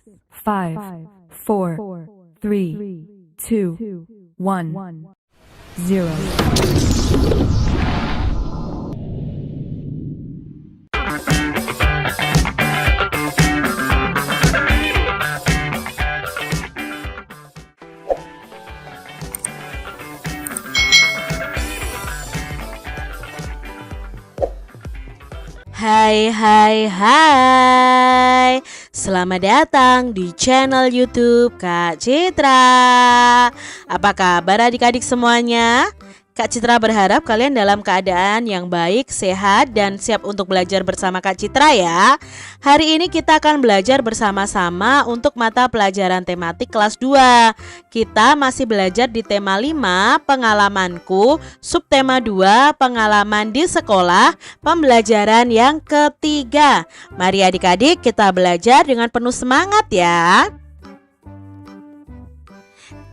5, 4, 3, 2, 1, 0. Hai hai hai, selamat datang di channel YouTube Kak Citra. Apa kabar adik-adik semuanya? Kak Citra berharap kalian dalam keadaan yang baik, sehat, dan siap untuk belajar bersama Kak Citra ya. Hari ini kita akan belajar bersama-sama untuk mata pelajaran tematik kelas 2. Kita masih belajar di tema 5, pengalamanku, subtema 2, pengalaman di sekolah, pembelajaran yang ketiga. Mari adik-adik kita belajar dengan penuh semangat ya.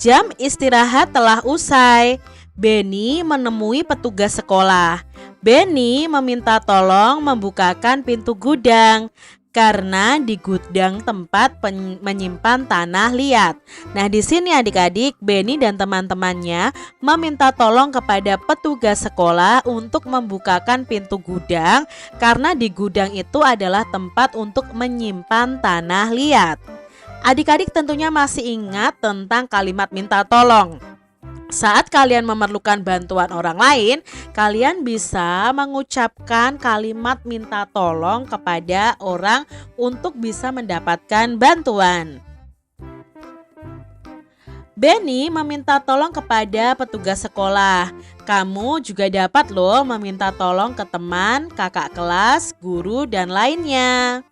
Jam istirahat telah usai. Benny menemui petugas sekolah. Benny meminta tolong membukakan pintu gudang karena di gudang tempat menyimpan tanah liat. Nah, di sini adik-adik, Benny dan teman-temannya meminta tolong kepada petugas sekolah untuk membukakan pintu gudang karena di gudang itu adalah tempat untuk menyimpan tanah liat. Adik-adik tentunya masih ingat tentang kalimat minta tolong. Saat kalian memerlukan bantuan orang lain, kalian bisa mengucapkan kalimat minta tolong kepada orang untuk bisa mendapatkan bantuan. Benny meminta tolong kepada petugas sekolah. Kamu juga dapat loh meminta tolong ke teman, kakak kelas, guru, dan lainnya.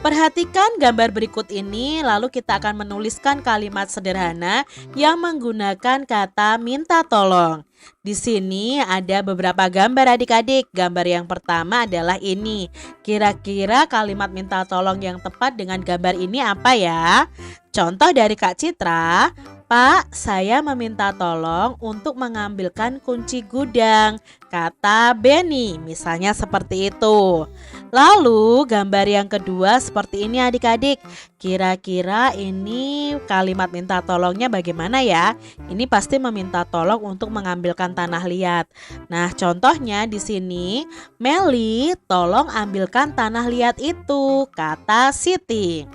Perhatikan gambar berikut ini, lalu kita akan menuliskan kalimat sederhana yang menggunakan kata minta tolong. Di sini ada beberapa gambar adik-adik. Gambar yang pertama adalah ini. Kira-kira kalimat minta tolong yang tepat dengan gambar ini apa ya? Contoh dari Kak Citra, Pak, saya meminta tolong untuk mengambilkan kunci gudang, kata Benny, misalnya seperti itu. Lalu gambar yang kedua seperti ini adik-adik. Kira-kira ini kalimat minta tolongnya bagaimana ya? Ini pasti meminta tolong untuk mengambilkan tanah liat. Nah, contohnya di sini, Meli, tolong ambilkan tanah liat itu, kata Siti.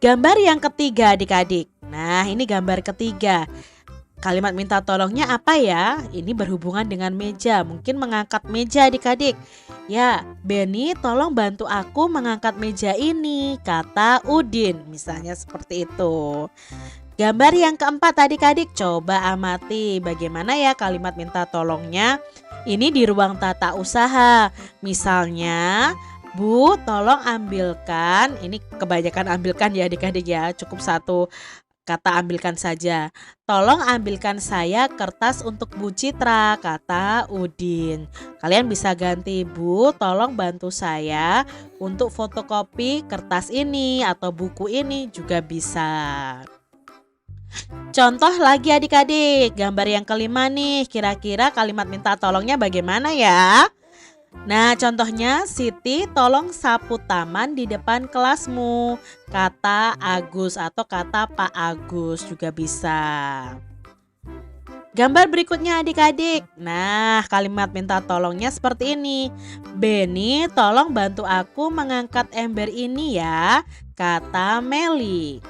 Gambar yang ketiga adik-adik. Nah, ini gambar ketiga. Kalimat minta tolongnya apa ya? Ini berhubungan dengan meja, mungkin mengangkat meja adik-adik. Ya, Benny tolong bantu aku mengangkat meja ini, kata Udin, misalnya seperti itu. Gambar yang keempat adik-adik, coba amati bagaimana ya kalimat minta tolongnya. Ini di ruang tata usaha. Misalnya, Bu, tolong ambilkan, ini kebanyakan ambilkan ya adik-adik ya, cukup satu kata ambilkan saja. Tolong ambilkan saya kertas untuk Bu Citra, kata Udin. Kalian bisa ganti, Bu, tolong bantu saya untuk fotokopi kertas ini atau buku ini juga bisa. Contoh lagi adik-adik, gambar yang kelima nih, kira-kira kalimat minta tolongnya bagaimana ya? Nah, contohnya, Siti tolong sapu taman di depan kelasmu, kata Agus atau kata Pak Agus juga bisa. Gambar berikutnya adik-adik. Nah, kalimat minta tolongnya seperti ini. Benny tolong bantu aku mengangkat ember ini ya, kata Meli.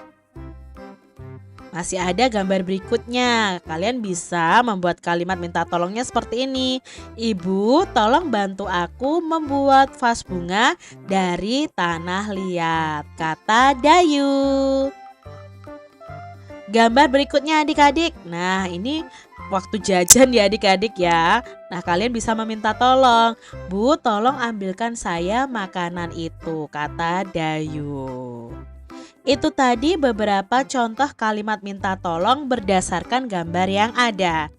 Masih ada gambar berikutnya. Kalian bisa membuat kalimat minta tolongnya seperti ini. Ibu, tolong bantu aku membuat vas bunga dari tanah liat, kata Dayu. Gambar berikutnya adik-adik. Nah, ini waktu jajan ya adik-adik ya. Nah, kalian bisa meminta tolong. Bu, tolong ambilkan saya makanan itu, kata Dayu. Itu tadi beberapa contoh kalimat minta tolong berdasarkan gambar yang ada.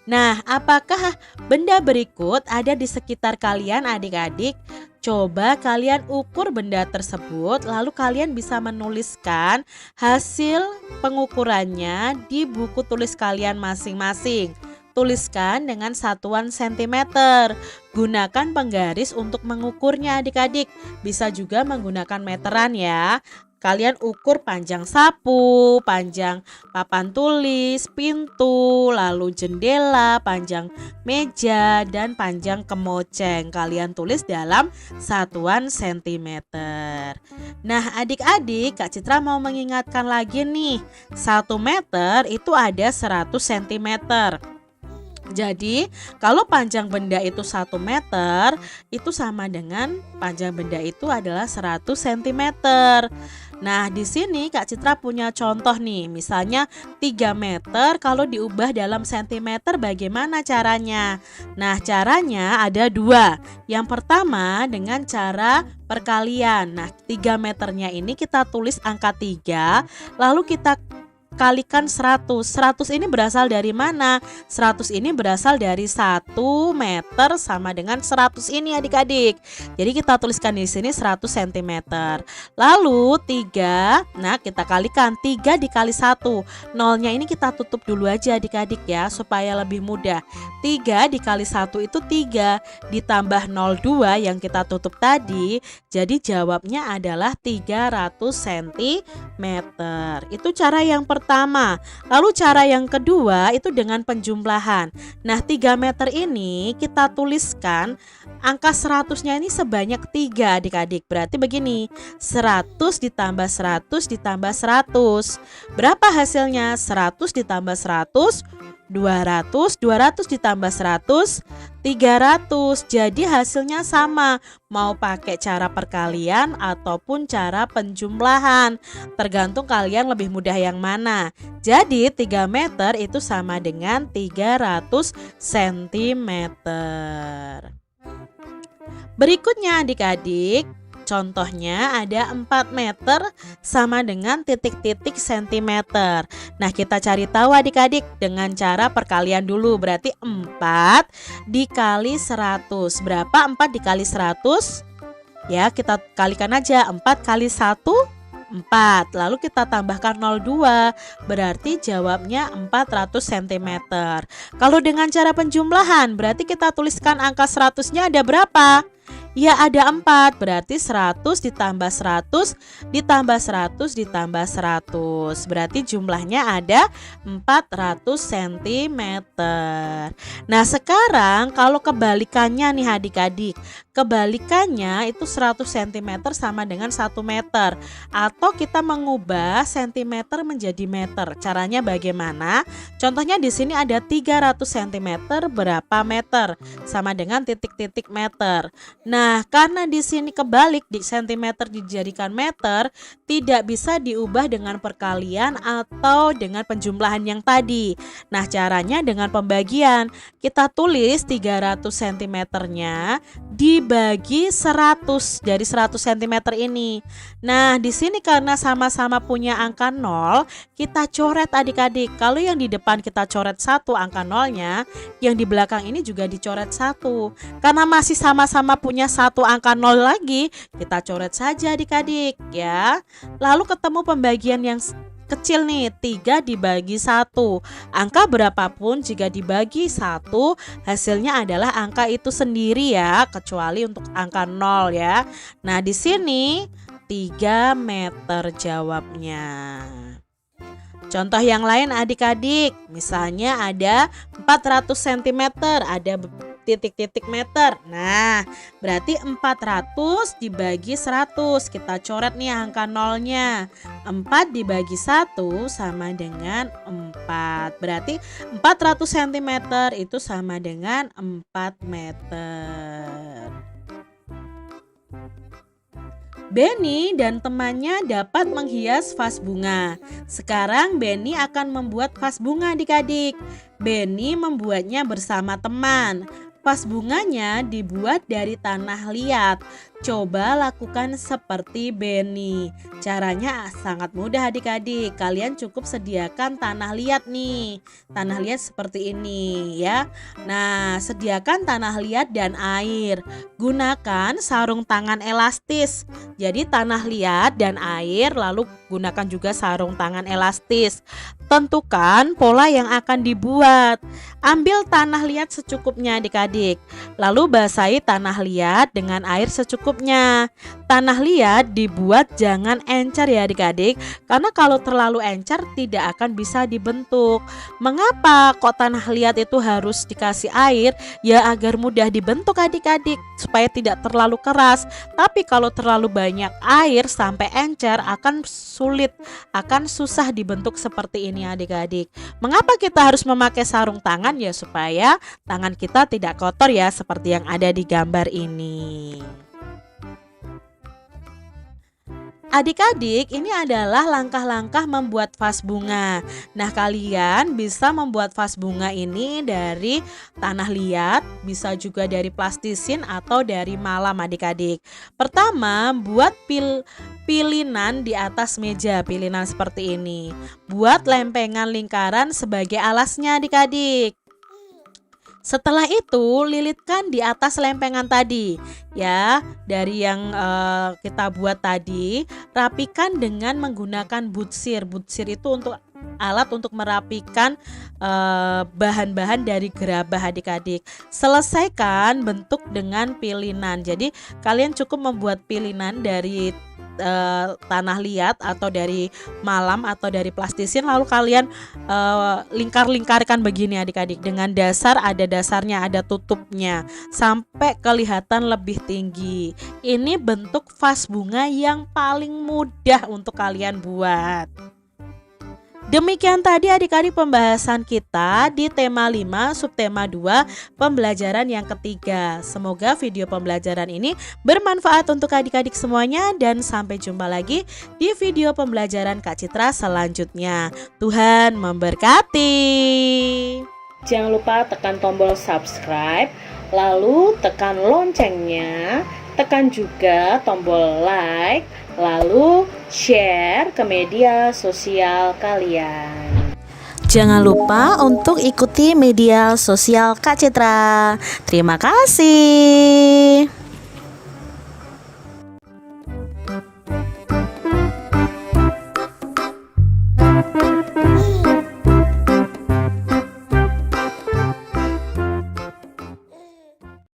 Nah, apakah benda berikut ada di sekitar kalian adik-adik? Coba kalian ukur benda tersebut, lalu kalian bisa menuliskan hasil pengukurannya di buku tulis kalian masing-masing. tuliskan dengan satuan sentimeter. Gunakan penggaris untuk mengukurnya adik-adik. Bisa juga menggunakan meteran ya. Kalian ukur panjang sapu, panjang papan tulis, pintu, lalu jendela, panjang meja, dan panjang kemoceng. Kalian tulis dalam satuan sentimeter. Nah adik-adik, Kak Citra mau mengingatkan lagi nih, 1 meter itu ada 100 cm. Jadi kalau panjang benda itu 1 meter, itu sama dengan panjang benda itu adalah 100 cm. Nah di sini Kak Citra punya contoh nih, misalnya 3 meter kalau diubah dalam sentimeter bagaimana caranya? Nah caranya ada 2. Yang pertama dengan cara perkalian. Nah 3 meternya ini kita tulis angka 3, lalu kita kalikan 100. 100 ini berasal dari mana? 100 ini berasal dari 1 meter sama dengan 100 ini adik-adik. Jadi kita tuliskan di sini 100 cm. Lalu 3, nah kita kalikan 3 dikali 1. Nolnya ini kita tutup dulu aja adik-adik ya supaya lebih mudah. 3 dikali 1 itu 3 ditambah 02 yang kita tutup tadi. Jadi jawabnya adalah 300 cm. Itu cara yang pertama. Lalu cara yang kedua itu dengan penjumlahan. Nah 3 meter ini kita tuliskan angka 100-nya ini sebanyak 3 adik-adik. Berarti begini, 100 ditambah 100 ditambah 100. Berapa hasilnya? 100 ditambah 100, 200, 200 ditambah 100, 300. Jadi hasilnya sama, mau pakai cara perkalian ataupun cara penjumlahan, tergantung kalian lebih mudah yang mana. Jadi 3 meter itu sama dengan 300 cm. Berikutnya adik-adik, contohnya ada 4 meter sama dengan titik-titik sentimeter. Nah kita cari tahu adik-adik dengan cara perkalian dulu. Berarti 4 dikali 100. Berapa 4 dikali 100? Ya kita kalikan aja, 4 kali 1 4. Lalu kita tambahkan 02. Berarti jawabnya 400 cm. Kalau dengan cara penjumlahan berarti kita tuliskan angka 100-nya ada berapa? Ya ada 4, berarti 100 ditambah 100 ditambah 100 ditambah 100. Berarti jumlahnya ada 400 cm. Nah sekarang kalau kebalikannya nih adik-adik, kebalikannya itu 100 cm sama dengan 1 meter. Atau kita mengubah cm menjadi meter. Caranya bagaimana? Contohnya di sini ada 300 cm berapa meter? Sama dengan titik-titik meter. Nah, karena di sini kebalik, di sentimeter dijadikan meter, tidak bisa diubah dengan perkalian atau dengan penjumlahan yang tadi. Nah, caranya dengan pembagian. Kita tulis 300 cm-nya dibagi 100 dari 100 cm ini. Nah, di sini karena sama-sama punya angka 0, kita coret adik-adik. Kalau yang di depan kita coret 1 angka 0-nya, yang di belakang ini juga dicoret 1. Karena masih sama-sama punya 1 angka 0 lagi, kita coret saja adik-adik ya. Lalu ketemu pembagian yang kecil nih, 3 dibagi 1. Angka berapapun jika dibagi 1, hasilnya adalah angka itu sendiri ya, kecuali untuk angka 0 ya. Nah, di sini 3 meter jawabnya. Contoh yang lain adik-adik, misalnya ada 400 cm, ada titik-titik meter. Nah, berarti 400 dibagi 100. Kita coret nih angka nolnya. 4 dibagi 1 sama dengan 4. Berarti 400 cm itu sama dengan 4 meter. Benny dan temannya dapat menghias vas bunga. Sekarang Benny akan membuat vas bunga adik-adik. Benny membuatnya bersama teman. Vas bunganya dibuat dari tanah liat. Coba lakukan seperti Benny. Caranya sangat mudah adik-adik. Kalian cukup sediakan tanah liat nih. Tanah liat seperti ini ya. Nah, sediakan tanah liat dan air. Gunakan sarung tangan elastis. Jadi tanah liat dan air, lalu gunakan juga sarung tangan elastis. Tentukan pola yang akan dibuat. Ambil tanah liat secukupnya adik-adik. Lalu basahi tanah liat dengan air secukupnya. Tanah liat dibuat jangan encer ya adik-adik, karena kalau terlalu encer tidak akan bisa dibentuk. Mengapa kok tanah liat itu harus dikasih air? Ya agar mudah dibentuk adik-adik, supaya tidak terlalu keras. Tapi kalau terlalu banyak air sampai encer akan sulit, akan susah dibentuk seperti ini adik-adik. Mengapa kita harus memakai sarung tangan? Ya supaya tangan kita tidak kotor ya, seperti yang ada di gambar ini. Adik-adik, ini adalah langkah-langkah membuat vas bunga. Nah, kalian bisa membuat vas bunga ini dari tanah liat, bisa juga dari plastisin atau dari malam adik-adik. Pertama, buat pilinan di atas meja, pilinan seperti ini. Buat lempengan lingkaran sebagai alasnya adik-adik. Setelah itu lilitkan di atas lempengan tadi ya, dari yang kita buat tadi. Rapikan dengan menggunakan butsir. Butsir itu untuk alat untuk merapikan bahan-bahan dari gerabah adik-adik. Selesaikan bentuk dengan pilinan. Jadi kalian cukup membuat pilinan dari tanah liat atau dari malam atau dari plastisin, lalu kalian lingkar-lingkarkan begini adik-adik. Dengan dasar, ada dasarnya, ada tutupnya, sampai kelihatan lebih tinggi. Ini bentuk vas bunga yang paling mudah untuk kalian buat. Demikian tadi adik-adik pembahasan kita di tema 5 subtema 2 pembelajaran yang ketiga. Semoga video pembelajaran ini bermanfaat untuk adik-adik semuanya, dan sampai jumpa lagi di video pembelajaran Kak Citra selanjutnya. Tuhan memberkati. Jangan lupa tekan tombol subscribe, lalu tekan loncengnya, tekan juga tombol like, lalu share ke media sosial kalian. Jangan lupa untuk ikuti media sosial Kak Citra. Terima kasih.